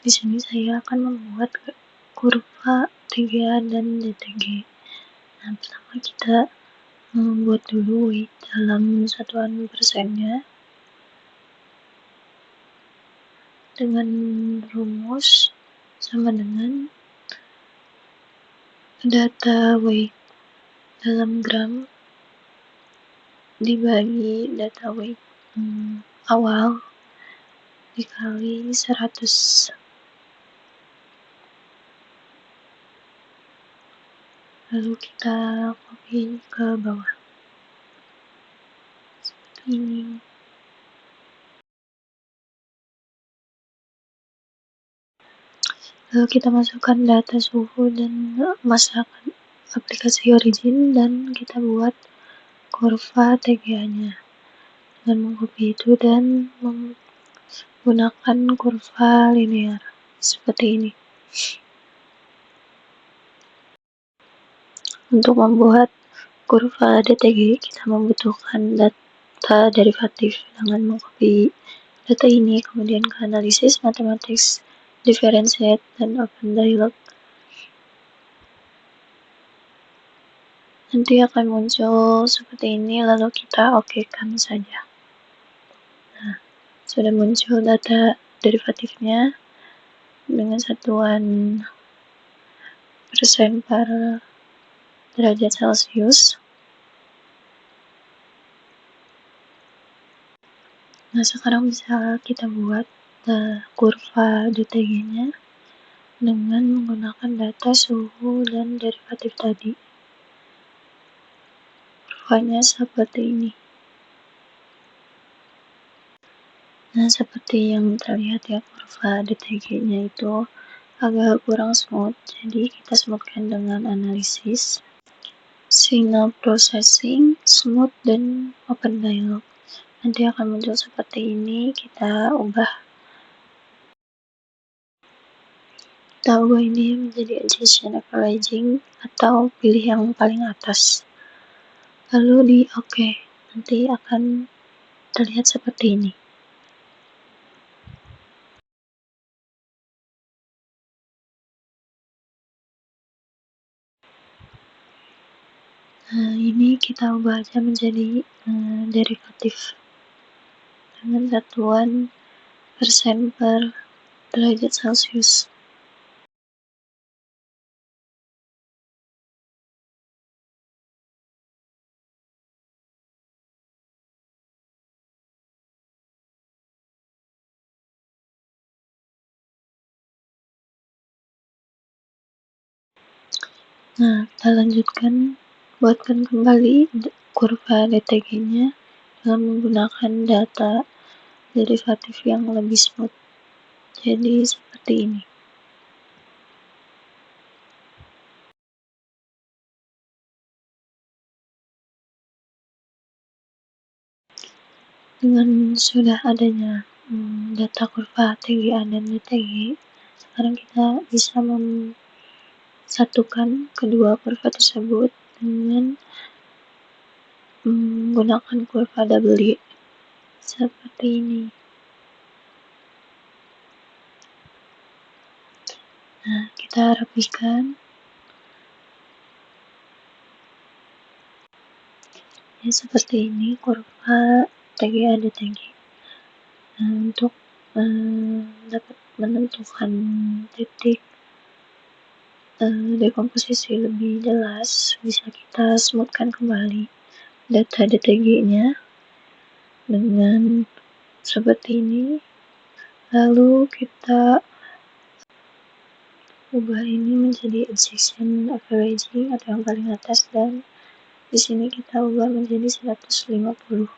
Di sini saya akan membuat kurva TGA dan DTG. Nah, pertama kita membuat dulu weight dalam satuan persennya dengan rumus sama dengan data weight dalam gram dibagi data weight awal dikali 100. Lalu kita copy ke bawah seperti ini. Lalu kita masukkan data suhu dan masukkan aplikasi origin dan kita buat kurva TGA-nya dengan mengcopy itu dan menggunakan kurva linear seperti ini. Untuk membuat kurva DTG kita membutuhkan data derivatif dengan mengcopy data ini kemudian ke analisis matematis, differentiate, dan open dialog. Nanti akan muncul seperti ini, lalu kita okekan saja. Nah, sudah muncul data derivatifnya dengan satuan persen per derajat Celcius. Nah, sekarang bisa kita buat kurva DTG-nya dengan menggunakan data suhu dan derivatif tadi. Kurvanya seperti ini. Nah, seperti yang terlihat ya, kurva DTG-nya itu agak kurang smooth, jadi kita smoothkan dengan analisis, signal processing, smooth, dan open dialog. Nanti akan muncul seperti ini, kita ubah ini menjadi adjustment averaging atau pilih yang paling atas. Lalu di oke, nanti akan terlihat seperti ini. Nah, ini kita ubah aja menjadi derivatif dengan satuan persen per derajat Celcius. Nah, kita lanjutkan, buatkan kembali kurva DTG-nya dengan menggunakan data derivatif yang lebih smooth. Jadi seperti ini. Dengan sudah adanya data kurva TGA dan DTG, sekarang kita bisa satukan kedua kurva tersebut dengan menggunakan kurva W seperti ini. Nah, kita rapikan. Ya, seperti ini kurva TGA DTG. Nah, untuk dapat menentukan titik dekomposisi lebih jelas, bisa kita smoothkan kembali data DTG-nya dengan seperti ini. Lalu kita ubah ini menjadi adjustment averaging atau yang paling atas, dan di sini kita ubah menjadi 150.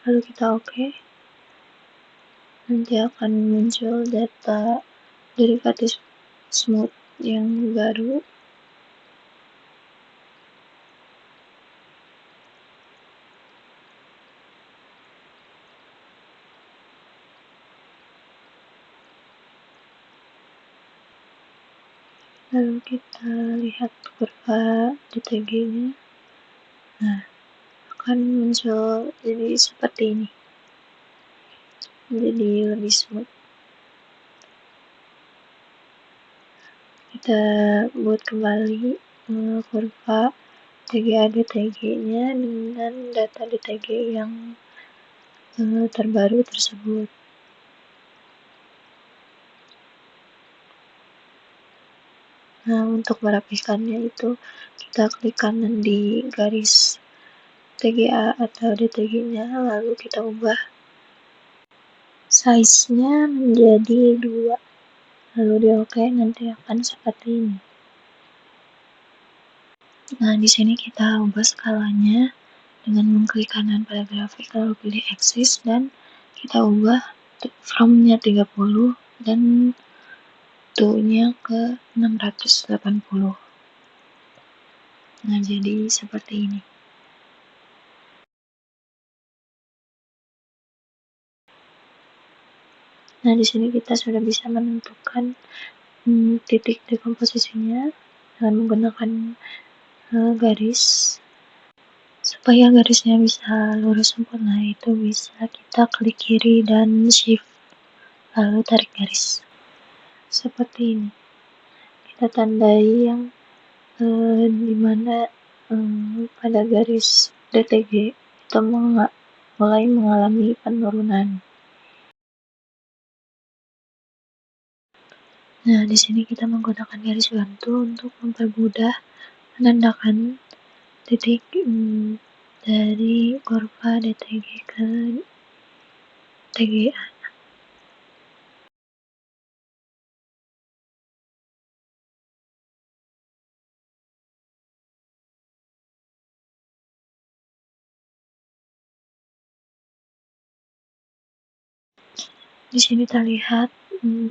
Lalu kita oke. Nanti akan muncul data derivatif smooth yang baru. Lalu kita lihat kurva DTG-nya. Nah, akan muncul jadi seperti ini. Jadi lebih smooth. kita buat kembali kurva TGA DTG-nya dengan data DTG yang terbaru tersebut. Nah, untuk merapikannya itu kita klik kanan di garis TGA atau DTG-nya, lalu kita ubah size-nya menjadi 2, lalu di OK, nanti akan seperti ini. Nah, di sini kita ubah skalanya dengan mengklik kanan pada grafik, lalu pilih axis dan kita ubah from-nya 30 dan to-nya ke 680. Nah, jadi seperti ini. Nah, di sini kita sudah bisa menentukan titik dekomposisinya dengan menggunakan garis. Supaya garisnya bisa lurus sempurna, itu bisa kita klik kiri dan shift, lalu tarik garis. Seperti ini. Kita tandai yang dimana pada garis DTG itu mulai mengalami penurunan. Nah, di sini kita menggunakan garis bantu untuk mempermudah menandakan titik dari kurva DTG ke TGA. Di sini terlihat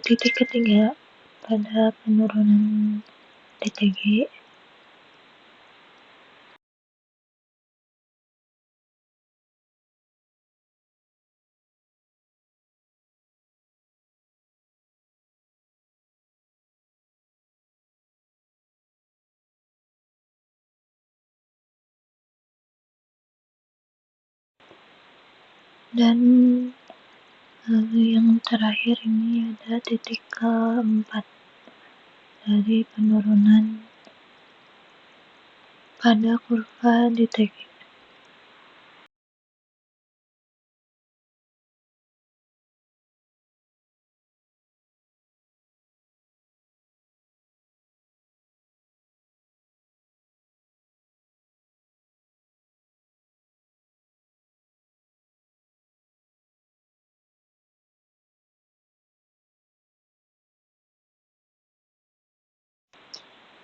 titik ketiga pada penurunan DTG. Dan yang terakhir ini ada titik keempat dari penurunan pada kurva DTG.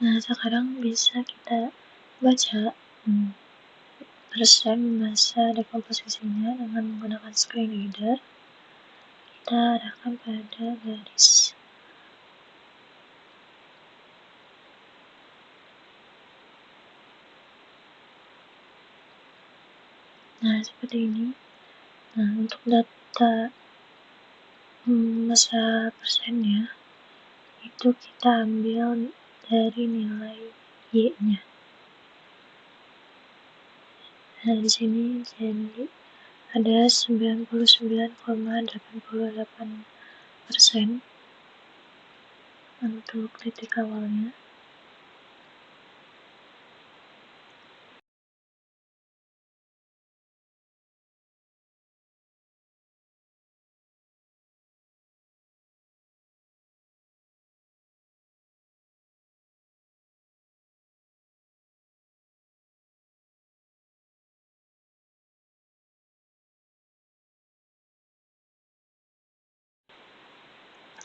Nah, sekarang bisa kita baca persen massa dekomposisinya dengan menggunakan screen reader. Kita arahkan pada garis. Nah, seperti ini. Nah, untuk data massa persennya itu kita ambil dari nilai Y-nya. Nah, di sini jadi ada 99,88% untuk titik awalnya.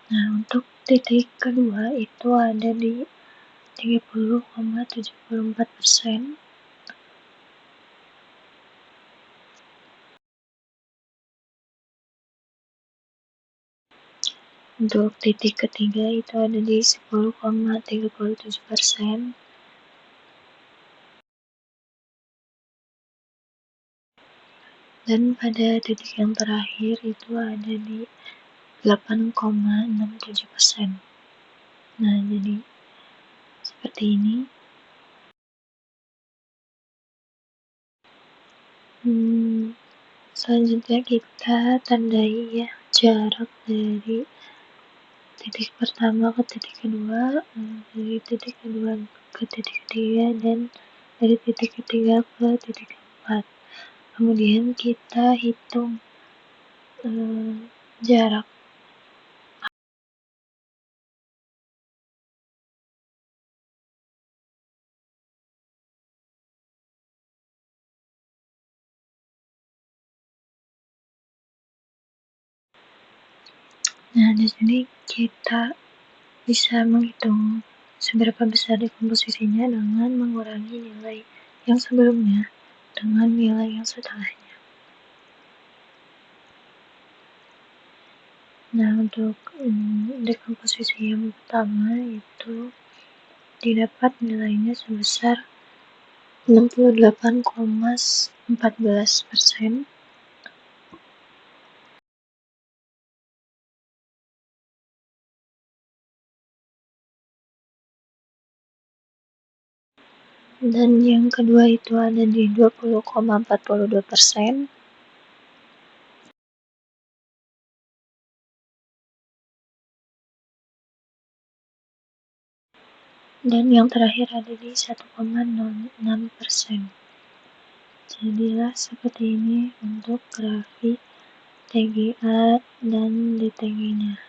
Nah, untuk titik kedua itu ada di 30,74%. Untuk titik ketiga itu ada di 10,37%. Dan pada titik yang terakhir itu ada di 8,67%. Nah, jadi seperti ini. Selanjutnya kita tandai ya jarak dari titik pertama ke titik kedua, dari titik kedua ke titik ketiga, dan dari titik ketiga ke titik keempat. Kemudian kita hitung jarak. Nah, di sini kita bisa menghitung seberapa besar dekomposisinya dengan mengurangi nilai yang sebelumnya dengan nilai yang setelahnya. Nah, untuk dekomposisi yang pertama itu didapat nilainya sebesar 68,14%. Dan yang kedua itu ada di 20,42%. Dan yang terakhir ada di 1,06%. Jadilah seperti ini untuk grafik TGA dan DTG-nya.